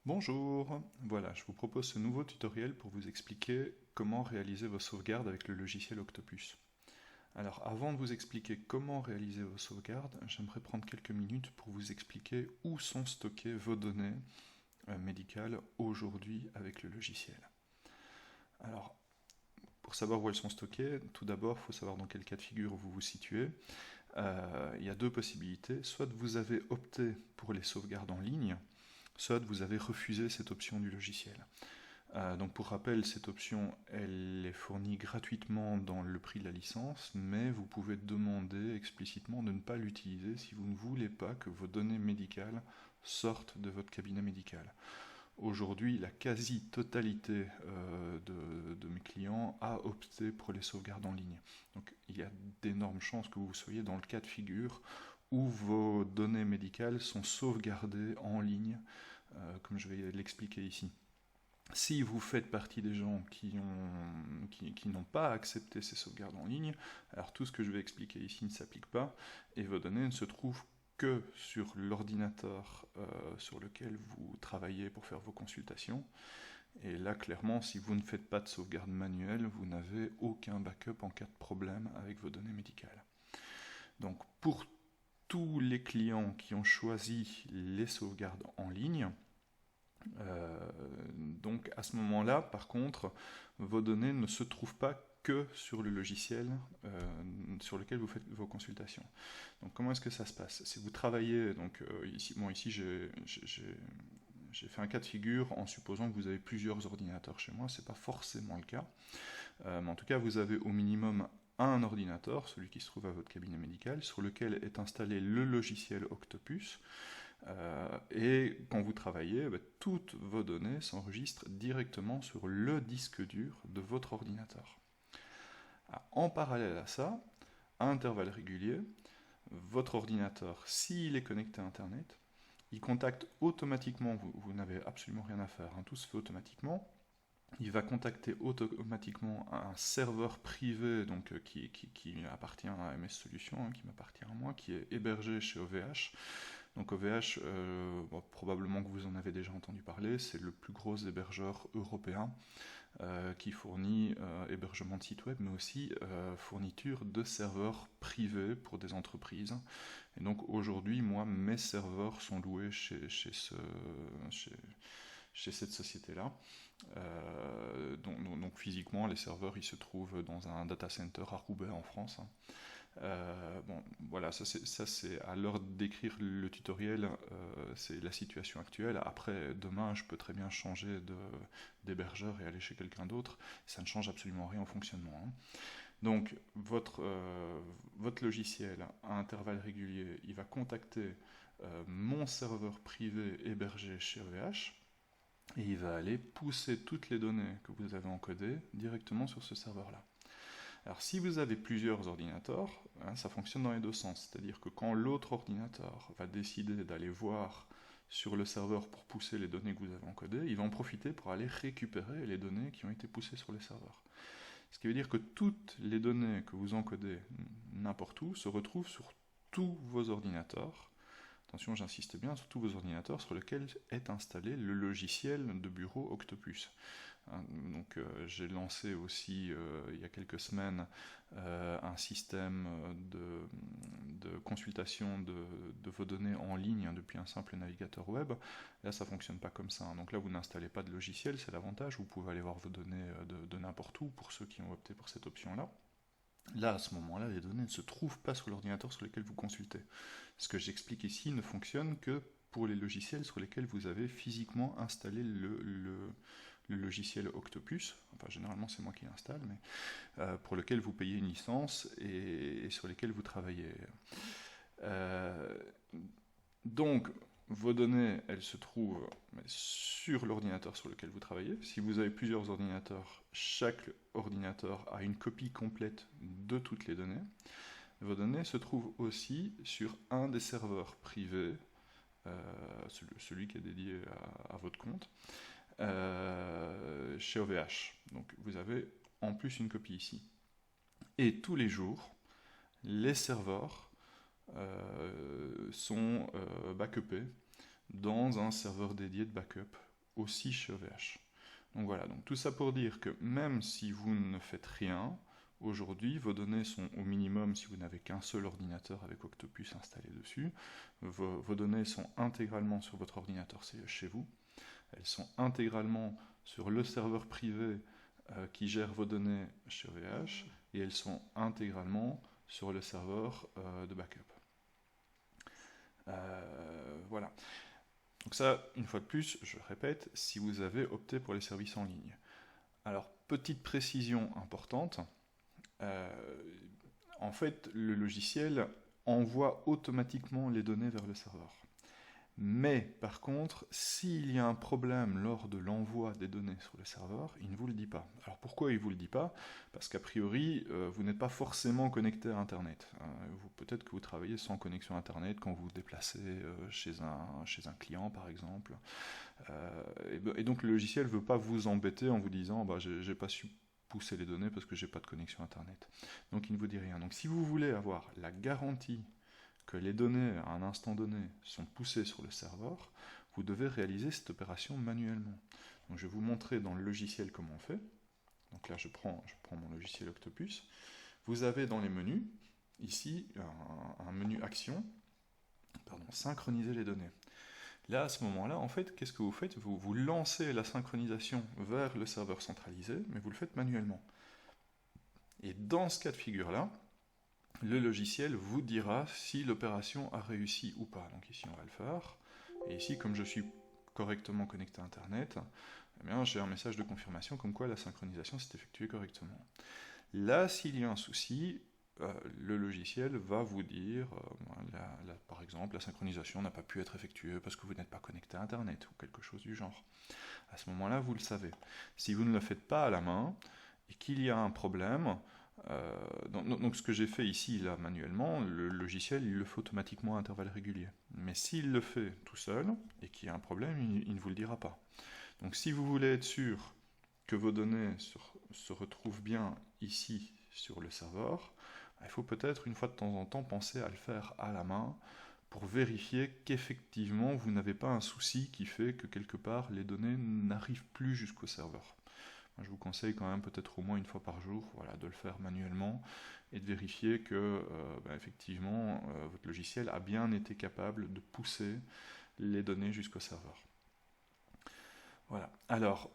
Bonjour, voilà, je vous propose ce nouveau tutoriel pour vous expliquer comment réaliser vos sauvegardes avec le logiciel Octopus. Alors avant de vous expliquer comment réaliser vos sauvegardes, j'aimerais prendre quelques minutes pour vous expliquer où sont stockées vos données médicales aujourd'hui avec le logiciel. Alors, pour savoir où elles sont stockées, tout d'abord, il faut savoir dans quel cas de figure vous vous situez. Il y a deux possibilités, soit vous avez opté pour les sauvegardes en ligne, soit vous avez refusé cette option du logiciel. Donc pour rappel, cette option, elle est fournie gratuitement dans le prix de la licence, mais vous pouvez demander explicitement de ne pas l'utiliser si vous ne voulez pas que vos données médicales sortent de votre cabinet médical. Aujourd'hui, la quasi-totalité de mes clients a opté pour les sauvegardes en ligne. Donc il y a d'énormes chances que vous soyez dans le cas de figure où vos données médicales sont sauvegardées en ligne, comme je vais l'expliquer ici. Si vous faites partie des gens qui n'ont pas accepté ces sauvegardes en ligne, alors tout ce que je vais expliquer ici ne s'applique pas et vos données ne se trouvent que sur l'ordinateur sur lequel vous travaillez pour faire vos consultations. Et là, clairement, si vous ne faites pas de sauvegarde manuelle, vous n'avez aucun backup en cas de problème avec vos données médicales. Donc, pour tous les clients qui ont choisi les sauvegardes en ligne, donc à ce moment-là, par contre, vos données ne se trouvent pas que sur le logiciel sur lequel vous faites vos consultations. Donc comment est-ce que ça se passe? Si vous travaillez, donc ici j'ai fait un cas de figure en supposant que vous avez plusieurs ordinateurs chez moi, c'est pas forcément le cas, mais en tout cas vous avez au minimum un ordinateur, celui qui se trouve à votre cabinet médical, sur lequel est installé le logiciel Octopus. Et quand vous travaillez, toutes vos données s'enregistrent directement sur le disque dur de votre ordinateur. En parallèle à ça, à intervalles réguliers, votre ordinateur, s'il est connecté à Internet, il contacte automatiquement, vous n'avez absolument rien à faire, hein, tout se fait automatiquement, il va contacter automatiquement un serveur privé donc, qui appartient à MS Solutions, hein, qui m'appartient à moi, qui est hébergé chez OVH. Donc OVH, probablement que vous en avez déjà entendu parler, c'est le plus gros hébergeur européen qui fournit hébergement de sites web, mais aussi fourniture de serveurs privés pour des entreprises. Et donc aujourd'hui, moi, mes serveurs sont loués chez cette société-là. Donc physiquement, les serveurs, ils se trouvent dans un data center à Roubaix en France, hein. Bon, voilà, ça c'est à l'heure d'écrire le tutoriel, c'est la situation actuelle. Après, demain, je peux très bien changer d'hébergeur et aller chez quelqu'un d'autre. Ça ne change absolument rien au fonctionnement, hein. Donc, votre logiciel, à intervalles réguliers, il va contacter mon serveur privé hébergé chez OVH et il va aller pousser toutes les données que vous avez encodées directement sur ce serveur-là. Alors si vous avez plusieurs ordinateurs, hein, ça fonctionne dans les deux sens. C'est-à-dire que quand l'autre ordinateur va décider d'aller voir sur le serveur pour pousser les données que vous avez encodées, il va en profiter pour aller récupérer les données qui ont été poussées sur les serveurs. Ce qui veut dire que toutes les données que vous encodez n'importe où se retrouvent sur tous vos ordinateurs. Attention, j'insiste bien, sur tous vos ordinateurs sur lesquels est installé le logiciel de bureau Octopus. Donc j'ai lancé aussi il y a quelques semaines un système de consultation de vos données en ligne depuis un simple navigateur web. Là ça fonctionne pas comme ça, hein. Donc là vous n'installez pas de logiciel, c'est l'avantage, vous pouvez aller voir vos données de n'importe où pour ceux qui ont opté pour cette option-là. Là, à ce moment-là, les données ne se trouvent pas sur l'ordinateur sur lequel vous consultez. Ce que j'explique ici ne fonctionne que pour les logiciels sur lesquels vous avez physiquement installé le logiciel Octopus. Enfin, généralement, c'est moi qui l'installe, mais pour lequel vous payez une licence et sur lesquels vous travaillez. Euh, donc, vos données, elles se trouvent sur l'ordinateur sur lequel vous travaillez. Si vous avez plusieurs ordinateurs, chaque ordinateur a une copie complète de toutes les données. Vos données se trouvent aussi sur un des serveurs privés, celui qui est dédié à votre compte, chez OVH. Donc vous avez en plus une copie ici. Et tous les jours, les serveurs sont backupés dans un serveur dédié de backup aussi chez OVH. Donc voilà, donc tout ça pour dire que même si vous ne faites rien, aujourd'hui, vos données sont au minimum, si vous n'avez qu'un seul ordinateur avec Octopus installé dessus, vos données sont intégralement sur votre ordinateur chez vous, elles sont intégralement sur le serveur privé qui gère vos données chez OVH, et elles sont intégralement sur le serveur de backup. Voilà. Donc ça, une fois de plus, je répète, si vous avez opté pour les services en ligne. Alors, petite précision importante, en fait, le logiciel envoie automatiquement les données vers le serveur. Mais, par contre, s'il y a un problème lors de l'envoi des données sur le serveur, il ne vous le dit pas. Alors pourquoi il ne vous le dit pas? Parce qu'a priori, vous n'êtes pas forcément connecté à Internet. Peut-être que vous travaillez sans connexion Internet quand vous vous déplacez chez un client, par exemple. Et donc le logiciel ne veut pas vous embêter en vous disant bah, « j'ai pas su pousser les données parce que j'ai pas de connexion Internet ». Donc il ne vous dit rien. Donc si vous voulez avoir la garantie que les données, à un instant donné, sont poussées sur le serveur, vous devez réaliser cette opération manuellement. Donc je vais vous montrer dans le logiciel comment on fait. Donc là, je prends mon logiciel Octopus. Vous avez dans les menus, ici, un menu action, synchroniser les données. Là, à ce moment-là, en fait, qu'est-ce que vous faites? Vous lancez la synchronisation vers le serveur centralisé, mais vous le faites manuellement. Et dans ce cas de figure-là, le logiciel vous dira si l'opération a réussi ou pas. Donc ici, on va le faire. Et ici, comme je suis correctement connecté à Internet, eh bien, j'ai un message de confirmation comme quoi la synchronisation s'est effectuée correctement. Là, s'il y a un souci, le logiciel va vous dire, par exemple, la synchronisation n'a pas pu être effectuée parce que vous n'êtes pas connecté à Internet ou quelque chose du genre. À ce moment-là, vous le savez. Si vous ne le faites pas à la main et qu'il y a un problème, donc ce que j'ai fait ici, là, manuellement, le logiciel, il le fait automatiquement à intervalles réguliers. Mais s'il le fait tout seul et qu'il y a un problème, il ne vous le dira pas. Donc si vous voulez être sûr que vos données se retrouvent bien ici sur le serveur, il faut peut-être une fois de temps en temps penser à le faire à la main pour vérifier qu'effectivement vous n'avez pas un souci qui fait que quelque part les données n'arrivent plus jusqu'au serveur. Je vous conseille quand même peut-être au moins une fois par jour de le faire manuellement et de vérifier que effectivement votre logiciel a bien été capable de pousser les données jusqu'au serveur. Voilà. Alors,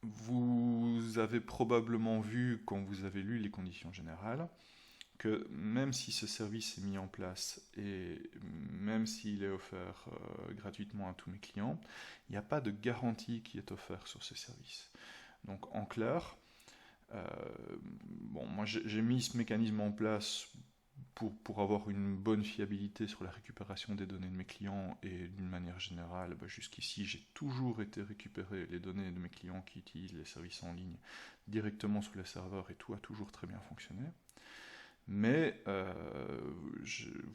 vous avez probablement vu quand vous avez lu les conditions générales que même si ce service est mis en place et même s'il est offert gratuitement à tous mes clients, il n'y a pas de garantie qui est offerte sur ce service. Donc en clair, moi j'ai mis ce mécanisme en place pour avoir une bonne fiabilité sur la récupération des données de mes clients et d'une manière générale, jusqu'ici j'ai toujours été récupérer les données de mes clients qui utilisent les services en ligne directement sur le serveur et tout a toujours très bien fonctionné. Mais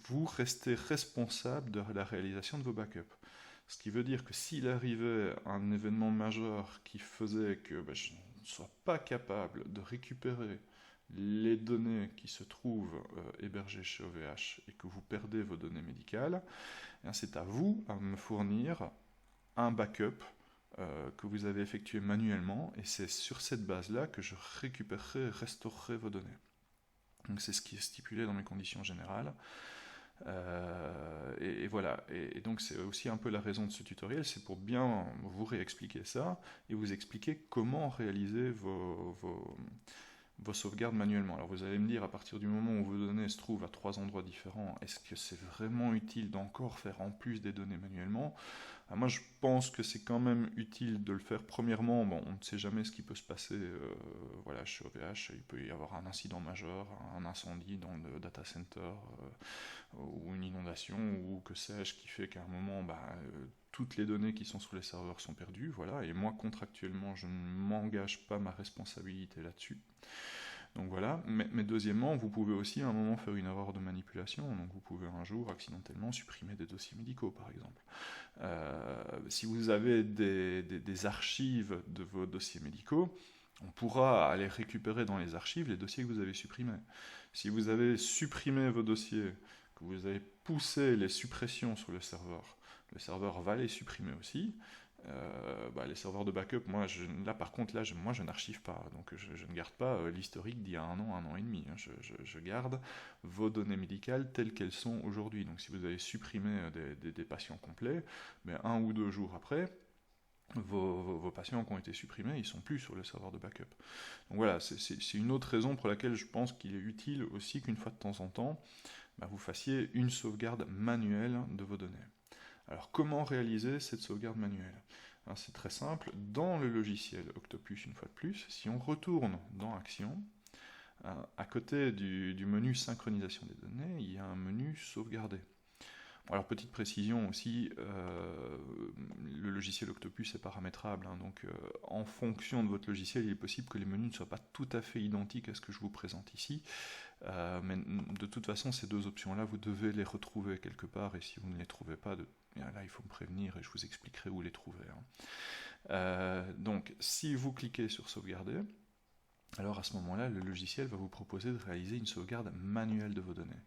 vous restez responsable de la réalisation de vos backups. Ce qui veut dire que s'il arrivait un événement majeur qui faisait que je ne sois pas capable de récupérer les données qui se trouvent hébergées chez OVH et que vous perdez vos données médicales, c'est à vous à me fournir un backup que vous avez effectué manuellement et c'est sur cette base-là que je récupérerai et restaurerai vos données. Donc c'est ce qui est stipulé dans mes conditions générales. Et voilà, et donc c'est aussi un peu la raison de ce tutoriel, c'est pour bien vous réexpliquer ça et vous expliquer comment réaliser vos sauvegardes manuellement. Alors vous allez me dire, à partir du moment où vos données se trouvent à 3 endroits différents, est-ce que c'est vraiment utile d'encore faire en plus des données manuellement? Moi je pense que c'est quand même utile de le faire. Premièrement, on ne sait jamais ce qui peut se passer chez OVH, il peut y avoir un incident majeur, un incendie dans le data center, ou une inondation, ou que sais-je, qui fait qu'à un moment, toutes les données qui sont sur les serveurs sont perdues, voilà, et moi contractuellement je ne m'engage pas ma responsabilité là-dessus. Donc voilà, mais deuxièmement, vous pouvez aussi à un moment faire une erreur de manipulation, donc vous pouvez un jour accidentellement supprimer des dossiers médicaux par exemple. Si vous avez des archives de vos dossiers médicaux, on pourra aller récupérer dans les archives les dossiers que vous avez supprimés. Si vous avez supprimé vos dossiers, que vous avez poussé les suppressions sur le serveur va les supprimer aussi, Les serveurs de backup, là par contre, moi je n'archive pas, donc je ne garde pas l'historique d'il y a un an et demi, hein. Je garde vos données médicales telles qu'elles sont aujourd'hui. Donc si vous avez supprimé des patients complets, mais 1 ou 2 jours après, vos patients qui ont été supprimés, ils sont plus sur le serveur de backup. Donc voilà, c'est une autre raison pour laquelle je pense qu'il est utile aussi qu'une fois de temps en temps, vous fassiez une sauvegarde manuelle de vos données. Alors comment réaliser cette sauvegarde manuelle? C'est très simple, dans le logiciel Octopus une fois de plus, si on retourne dans Action, à côté du menu synchronisation des données, il y a un menu sauvegarder. Alors petite précision aussi, le logiciel Octopus est paramétrable, hein, donc en fonction de votre logiciel, il est possible que les menus ne soient pas tout à fait identiques à ce que je vous présente ici, mais de toute façon ces deux options-là, vous devez les retrouver quelque part, et si vous ne les trouvez pas, là il faut me prévenir et je vous expliquerai où les trouver, hein. Donc si vous cliquez sur sauvegarder, alors à ce moment-là, le logiciel va vous proposer de réaliser une sauvegarde manuelle de vos données.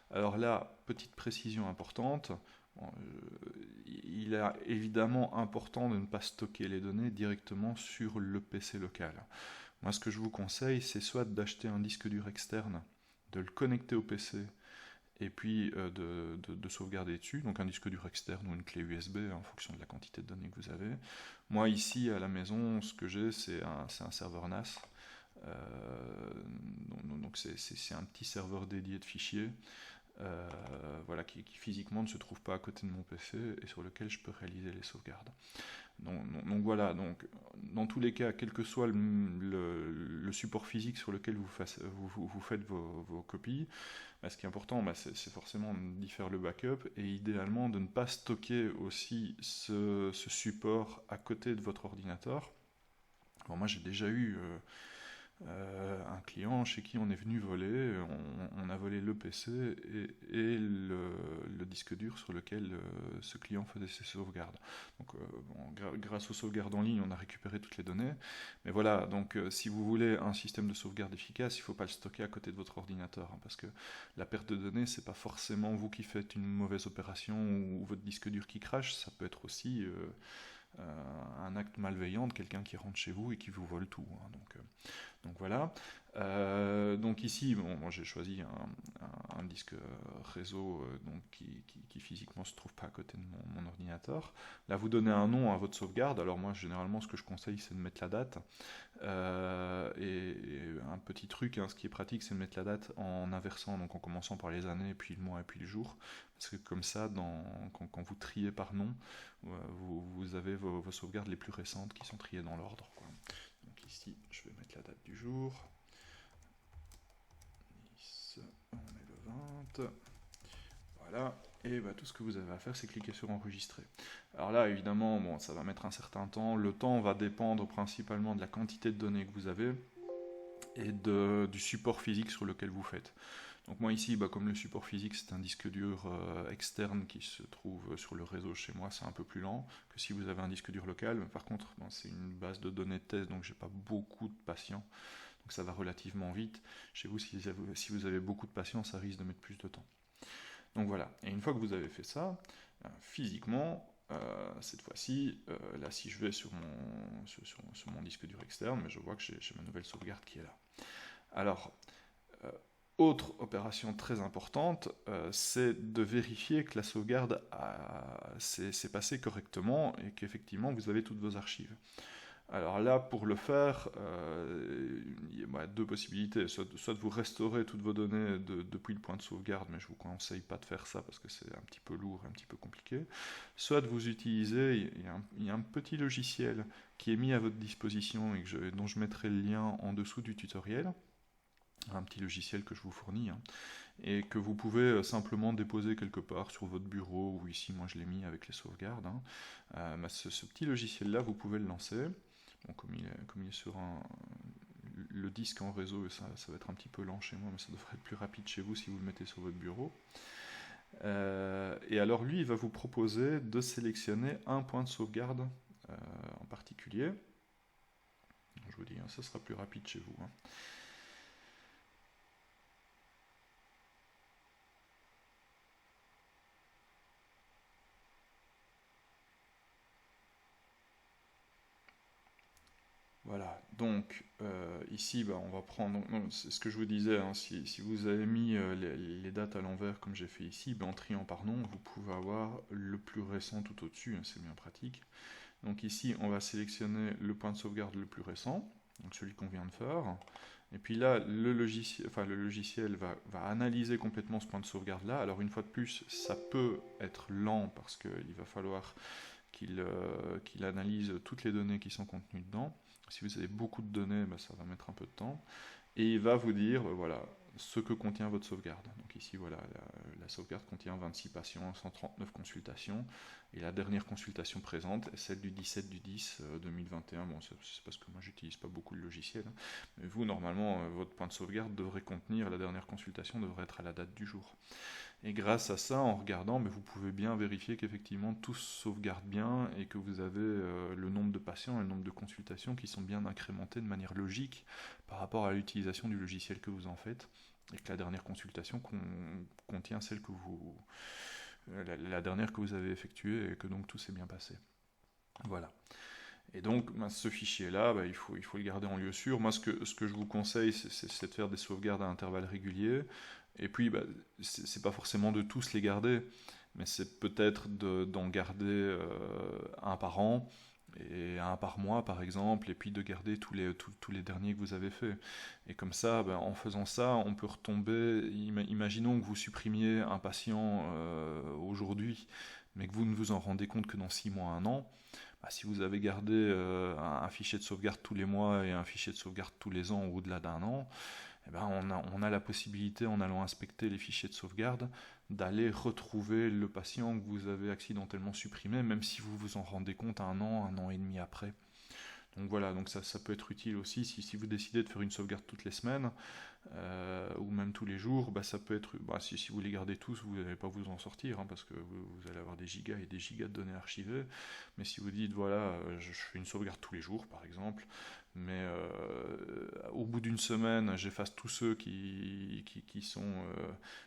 Alors là, petite précision importante, il est évidemment important de ne pas stocker les données directement sur le PC local. Moi, ce que je vous conseille, c'est soit d'acheter un disque dur externe, de le connecter au PC, et puis de sauvegarder dessus, donc un disque dur externe ou une clé USB en fonction de la quantité de données que vous avez. Moi, ici, à la maison, ce que j'ai, c'est un serveur NAS. Donc c'est un petit serveur dédié de fichiers qui physiquement ne se trouve pas à côté de mon PC et sur lequel je peux réaliser les sauvegardes. Donc voilà, donc dans tous les cas, quel que soit le support physique sur lequel vous faites vos copies, ce qui est important, c'est forcément d'y faire le backup et idéalement de ne pas stocker aussi ce support à côté de votre ordinateur. Alors moi j'ai déjà eu un client chez qui on est venu voler, on a volé le PC et le disque dur sur lequel ce client faisait ses sauvegardes. Donc grâce aux sauvegardes en ligne, on a récupéré toutes les données. Mais voilà, donc si vous voulez un système de sauvegarde efficace, il ne faut pas le stocker à côté de votre ordinateur, hein, parce que la perte de données, c'est pas forcément vous qui faites une mauvaise opération ou votre disque dur qui crache, ça peut être aussi un acte malveillant de quelqu'un qui rentre chez vous et qui vous vole tout, hein. Donc voilà. Donc ici, moi j'ai choisi un disque réseau qui physiquement se trouve pas à côté de mon ordinateur. Là, vous donnez un nom à votre sauvegarde. Alors moi, généralement, ce que je conseille, c'est de mettre la date. Et un petit truc, hein, ce qui est pratique, c'est de mettre la date en inversant, donc en commençant par les années, puis le mois et puis le jour. Parce que comme ça, quand vous triez par nom, vous avez vos sauvegardes les plus récentes qui sont triées dans l'ordre, quoi. Donc ici, je vais mettre la date du jour. On est le 20. Voilà. Et tout ce que vous avez à faire, c'est cliquer sur enregistrer. Alors là, évidemment, ça va mettre un certain temps. Le temps va dépendre principalement de la quantité de données que vous avez et du support physique sur lequel vous faites. Donc moi ici, comme le support physique c'est un disque dur externe qui se trouve sur le réseau chez moi, c'est un peu plus lent que si vous avez un disque dur local. Par contre, c'est une base de données de test, donc j'ai pas beaucoup de patients, donc ça va relativement vite. Chez vous, si vous avez beaucoup de patients, ça risque de mettre plus de temps. Donc voilà, et une fois que vous avez fait ça, physiquement, cette fois-ci, là si je vais sur mon disque dur externe, mais je vois que j'ai ma nouvelle sauvegarde qui est là. Alors, autre opération très importante, c'est de vérifier que la sauvegarde s'est passée correctement et qu'effectivement vous avez toutes vos archives. Alors là, pour le faire, il y a deux possibilités. Soit vous restaurez toutes vos données depuis le point de sauvegarde, mais je ne vous conseille pas de faire ça parce que c'est un petit peu lourd, un petit peu compliqué. Soit vous utilisez, il y a un petit logiciel qui est mis à votre disposition et dont je mettrai le lien en dessous du tutoriel. Un petit logiciel que je vous fournis, hein, et que vous pouvez simplement déposer quelque part sur votre bureau, ou ici moi je l'ai mis avec les sauvegardes, hein. Ce petit logiciel là vous pouvez le lancer. Comme il est sur le disque en réseau, ça va être un petit peu lent chez moi, mais ça devrait être plus rapide chez vous si vous le mettez sur votre bureau. Et alors lui, il va vous proposer de sélectionner un point de sauvegarde en particulier. Je vous dis, ça sera plus rapide chez vous, hein. Voilà, donc ici on va prendre, donc, c'est ce que je vous disais, hein, si vous avez mis les dates à l'envers comme j'ai fait ici, en triant par nom, vous pouvez avoir le plus récent tout au-dessus, hein, c'est bien pratique. Donc ici on va sélectionner le point de sauvegarde le plus récent, donc celui qu'on vient de faire, et puis là le logiciel va analyser complètement ce point de sauvegarde là. Alors une fois de plus, ça peut être lent parce qu'il va falloir qu'il analyse toutes les données qui sont contenues dedans. Si vous avez beaucoup de données, ça va mettre un peu de temps. Et il va vous dire, voilà, ce que contient votre sauvegarde. Donc ici, voilà, la sauvegarde contient 26 patients, 139 consultations. Et la dernière consultation présente est celle du 17 du 10 2021. Bon, c'est parce que moi, j'utilise pas beaucoup le logiciel, hein. Mais vous, normalement, votre point de sauvegarde devrait contenir, la dernière consultation devrait être à la date du jour. Et grâce à ça, en regardant, vous pouvez bien vérifier qu'effectivement tout se sauvegarde bien et que vous avez le nombre de patients et le nombre de consultations qui sont bien incrémentés de manière logique par rapport à l'utilisation du logiciel que vous en faites et que la dernière consultation contient celle que la dernière que vous avez effectuée et que donc tout s'est bien passé. Voilà. Et donc, ce fichier-là, il faut le garder en lieu sûr. Moi, ce que je vous conseille, c'est de faire des sauvegardes à intervalles réguliers. Et puis, c'est pas forcément de tous les garder, mais c'est peut-être d'en garder un par an et un par mois, par exemple, et puis de garder tous les derniers que vous avez faits. Et comme ça, en faisant ça, on peut retomber. Imaginons que vous supprimiez un patient aujourd'hui, mais que vous ne vous en rendez compte que dans 6 mois, 1 an. Si vous avez gardé un fichier de sauvegarde tous les mois et un fichier de sauvegarde tous les ans ou au-delà d'un an, on a la possibilité, en allant inspecter les fichiers de sauvegarde, d'aller retrouver le patient que vous avez accidentellement supprimé, même si vous vous en rendez compte un an et demi après. Donc voilà, donc ça peut être utile aussi si vous décidez de faire une sauvegarde toutes les semaines ou même tous les jours. Ça peut être, si vous les gardez tous, vous n'allez pas vous en sortir, hein, parce que vous allez avoir des gigas et des gigas de données archivées. Mais si vous dites voilà, je fais une sauvegarde tous les jours par exemple, mais au bout d'une semaine j'efface tous ceux qui sont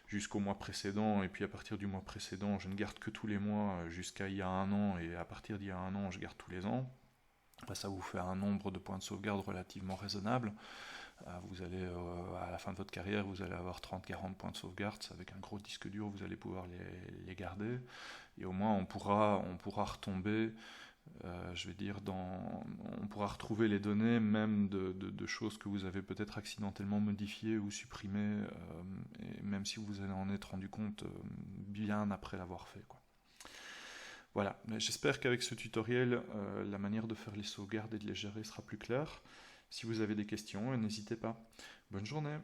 jusqu'au mois précédent, et puis à partir du mois précédent je ne garde que tous les mois jusqu'à il y a 1 an, et à partir d'il y a 1 an je garde tous les ans. Ça vous fait un nombre de points de sauvegarde relativement raisonnable. Vous allez, à la fin de votre carrière, vous allez avoir 30-40 points de sauvegarde. Avec un gros disque dur, vous allez pouvoir les garder. Et au moins, on pourra retomber, on pourra retrouver les données même de choses que vous avez peut-être accidentellement modifiées ou supprimées, et même si vous allez en être rendu compte bien après l'avoir fait, quoi. Voilà, j'espère qu'avec ce tutoriel, la manière de faire les sauvegardes et de les gérer sera plus claire. Si vous avez des questions, n'hésitez pas. Bonne journée!